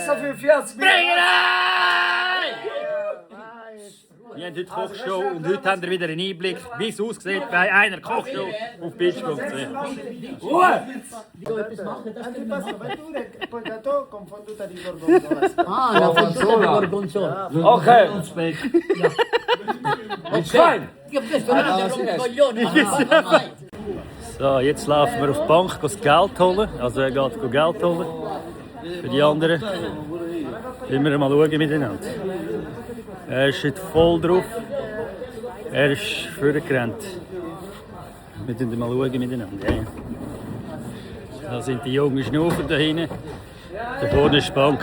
extra für 40 Minuten. Bringen heim! Wir haben heute Kochshow und heute haben wir wieder einen Einblick, wie es aussieht bei einer Kochshow auf Beach.ch. Ruhe! la frittura di gorgonzola. Okay. Mit Schwein. Io questo non è un coglione. So, jetzt laufen wir auf die Bank das Geld holen. Also er geht Geld holen. Für die anderen. Wollen wir mal schauen miteinander. Er ist heute voll drauf. Er ist vorgerannt. Wir schauen mal miteinander. Ja. Da sind die jungen Schnufen da hinten. Da vorne ist die Bank.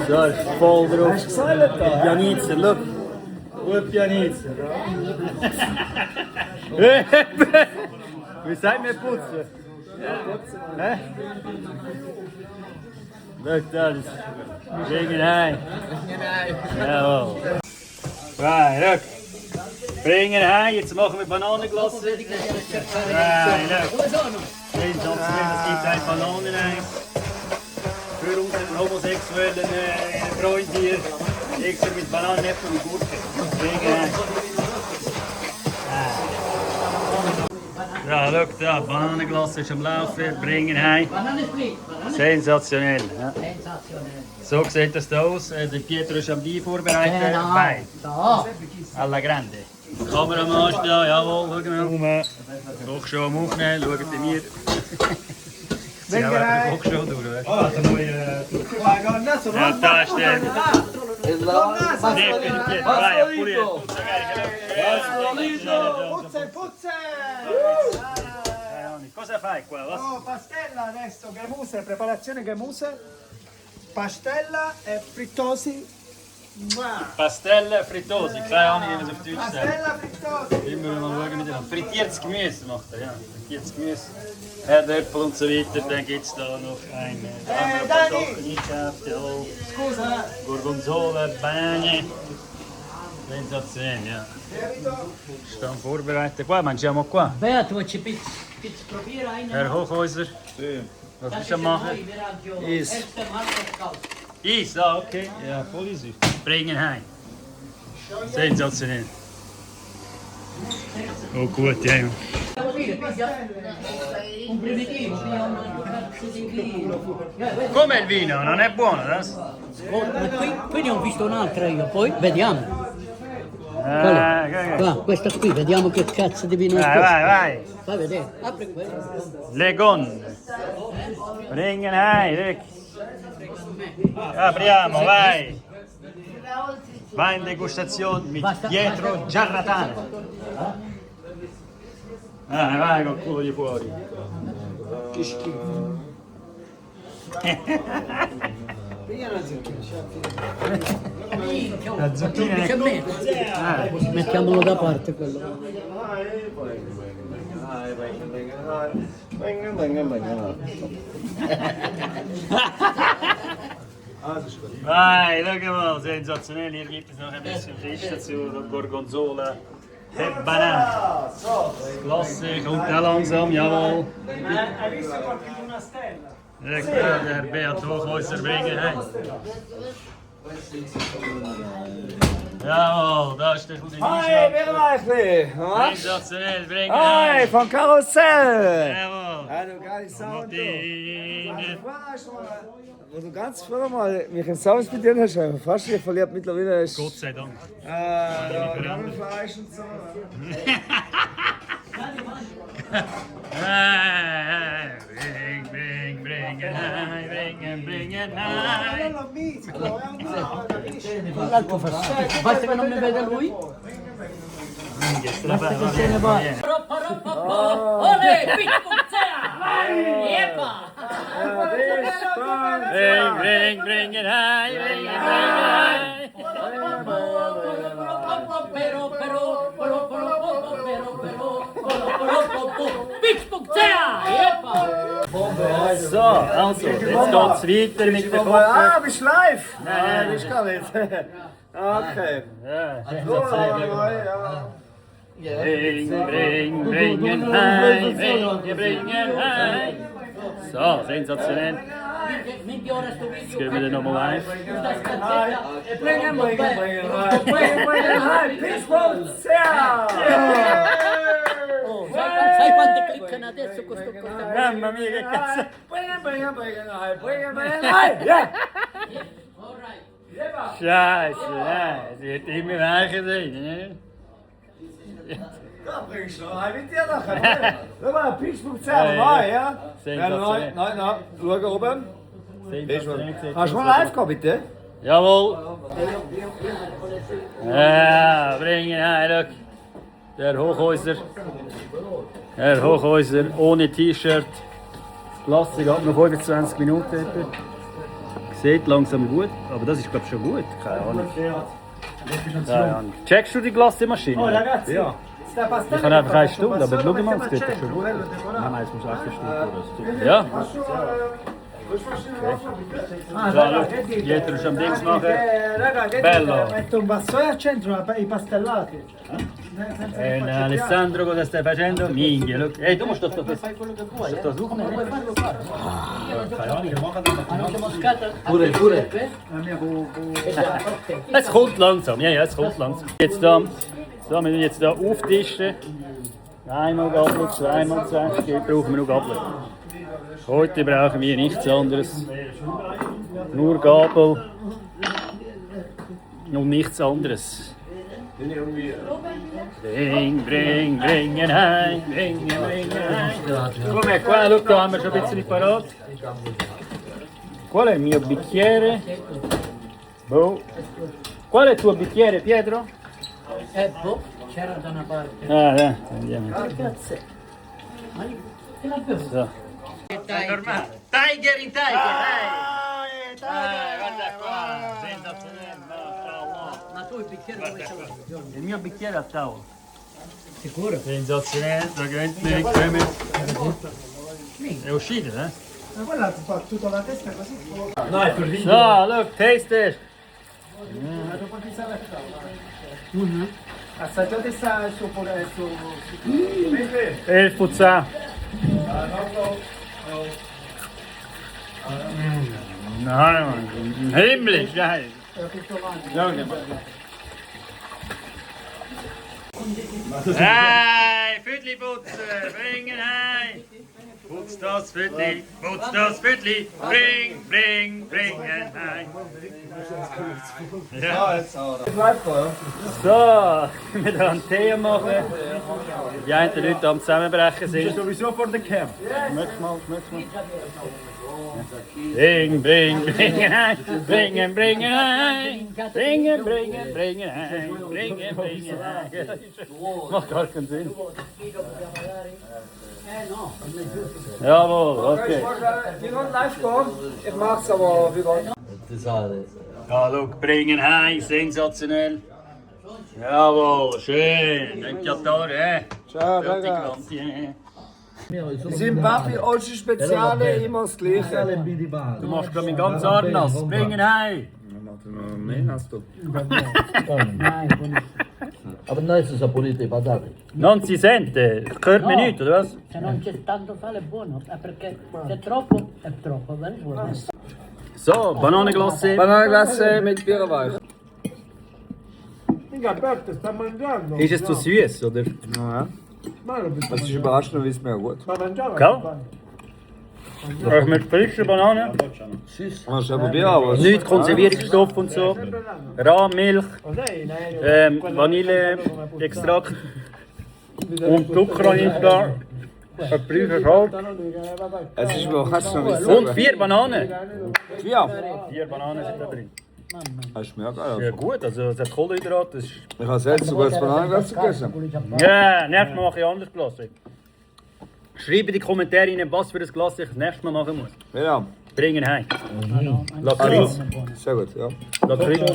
So, er ist voll drauf. Hast du gesagt da? Pianitzer, schau. Gut Pianitzer. Wie sagt man putzen? Hä? Schau das. Bringen heim. Jawohl. Right, schau. Bringen heim. Jetzt machen wir Bananenglas. Right, schau. Es gibt ein Bananeneis. Für unseren homosexuellen Freund hier. Extra mit Bananen, Äpfel und Gurken. Bringen heim. Ja, schau da, Bananenglas ist am Laufen, bringen heim. Sensationell. Ja. So sieht das da aus. Der Pietro ist am Wein vorbereitet. Wein. Alla grande. Kameramann ist da, jawohl, schauen wir. Doch schon am Aufnehmen, schauen bei mir. Sie haben einfach auch schon durch, oder? Ja, da ist der. Cosa fai qua? Oh, pastella adesso, gramuse, preparazione gramuse, pastella e frittosi. Pastelle, Frittosi, keine Ahnung, wie man es auf Deutsch sagt. Pastella frittosi. Immer mal schauen miteinander. Frittiertes Gemüse macht er, ja. Frittiertes Gemüse. Erdäpfel und so weiter. Dann gibt es da noch ein paar Sachen eingekauft. Ja. Scusa. Gorgonzola, Banane. Sensazione, ja. Stanno vorbereitet. Qua mangiamo qua. Beato, ci pizza probiera Herr Hochhäuser. Was willst du machen? Is. Eis, ah, okay. Ja, voll easy. Bringen heim. Sensationell. Oh gut, ja. Un primitivo, Com'è il vino? Non è buono, das? qui ne ho visto un'altra io, poi vediamo. Ah, Qua, questa qui, vediamo che cazzo di vino è vai, questo. vai, vai. Fai vedere, apri quello. Le gonne. Bringen heim, Rick. Apriamo, vai. Wein degustazione mit Pietro Giarratano. Vai col culo di fuori. Che schifo. La zucchina C'è meno. Mettiamolo da parte quello. Vai, schau mal, sensationell. Hier gibt es noch ein bisschen Fisch dazu, Gorgonzola, Banane. Klasse, kommt auch langsam, jawohl. Hai visto qualche una stella? Der Herr Beat Hochhäuser bringen heim. Jawohl, da ist der gute Hi, Birneichli! Sensationell, bringen Hi, heim. von Karussell! Jawohl. Ja, du geiles Sound, du. Martine. Wo du ganz früher mal mich im Service bedient hast, habe ich fast nicht verliebt. Mittlerweile ist Gott sei Dank. Gammelfleisch und so. Bringen heim. L'altro fa schifo. Basta che non mi vede lui. Basta che se ne va. Ole, Epa! Bringen heim. So, also, jetzt geht's weiter mit der Kochen. Ah, bist du live? Nein, bist gar nicht. Okay. Ja, bringen heim. So, sensationell. 20 horas tu Jetzt video. gehen wir dann nochmal live. Sta scazzetta e poi Bringen, quando bringen, vai- bringen, bringen, Pittsburgh, sehr! Oh, sai quante cliccano adesso con sto costo? Mamma mia, che cazzo! Bringen, ja! Scheiße, sie hat immer weicher sein. Ne? Da bringst du noch ein mit dir nachher. Schau mal, Pittsburgh, sehr neu, ja? Sensationell. Nein, schau oben. Sensationell. Hast du mal live gehabt, bitte? Jawohl! Ja, bringen ein, schau. Der Hochhäuser. Der Hochhäuser ohne T-Shirt. Das Klasse geht noch 25 Minuten etwa. Sieht langsam gut, aber das ist glaube ich schon gut. Keine Ahnung. Keine Ahnung. Checkst du die Glassemaschine? Oh ragazzi, Ja. sta pasta Ich habe einfach eine Stunde, aber schau mal, es geht doch schon gut. Nein, es muss 8 Stunden. Ja. Ja, dietro c'è un dings machen. Raga, che Bello. metto un vassoio al centro i pastellati. Alessandro cosa stai facendo? Minchia, look. Ehi, tu musst das Fai quello che vuoi, sto su come puoi farlo fare. Hanno moscata? Pure. Es kommt langsam, ja, es kommt langsam. Jetzt da, so, wir müssen jetzt da auftischen. Einmal Gabel, zweimal 20, jetzt brauchen wir noch Gabel. Heute brauchen wir nichts anderes. Nur Gabel und nichts anderes. Bringen heim, bringen heim. Komm her, qua, schau, da haben wir schon ein bisschen parat. Qual è il mio bicchiere? Boh. Qual è il tuo bicchiere, Pietro? Boh, c'era da una parte. Ah, andiamo. Cazzo. Ma che l'abbiamo? So. Normale. Tiger in Tiger, guarda qua, sensazionale, Ma tu il bicchiere dove ce l'hai? il mio bicchiere a tavola. Sicuro? Sensazionale, da che come... È uscito, eh? Ma quella ti fa tutta la testa così. So, look, taste it. Assaggiate sta il suo pure su. E il puzza. Nein, himmlisch, nein. Hey, Füdli putzen, bringen heim. Putz das Füdli, bringen heim. Ja. So, wir werden einen Tee machen. Die einen Leute am Zusammenbrechen sind. Sowieso vor der Camp. Schmeck's mal. Bringen heim. Bringen heim. Bringen heim. Macht gar keinen Sinn. Jawohl, okay. Wir wollen live gehen. Ich mach's aber, wir wollen. Ja, look, bringen heim, sensationell. Jawohl, schön. Denkt ja da, Ciao, Fertig, ragazzi. Lanti, Wir sind Papi, Olschi Speziale, immer das Gleiche. Du machst glaube ich ganz anders. Bringen heim. Mehr hast du. Aber noi si saporite i patati. Non si sente, hört mir nichts, oder was? Se non c'è tanto sale è buono, perché se è troppo, va bene. So, Bananenglace. Bananenglasse mit Birrenweich. Mica Alberto sta mangiando. Ist es zu süß, oder? Ja. Ma lo Das ist überraschend und wissen wir ja gut. sta mangiando. Gell? Mit frischen Bananen. Hast du schon probiert, aber. Nichts Konservierungsstoff und so. Rahmmilch, Vanilleextrakt und Zucker rein da. Ein Prüfer Salz. Es ist überraschend und wissen Und 4 Bananen. Ja. 4 Bananen sind da drin. Hast du mir auch Ja geil. gut, also es hat Kohlenhydrate. Das ist... Ich habe selbst sogar das Bananenglasse gegessen. Ja, nächstes Mal mache ich anders Glasse. Schreibe in die Kommentare rein, was für ein Glas ich das nächste Mal machen muss. Ja, Bringen heim. Lakritz. sehr gut, ja. Lakritz.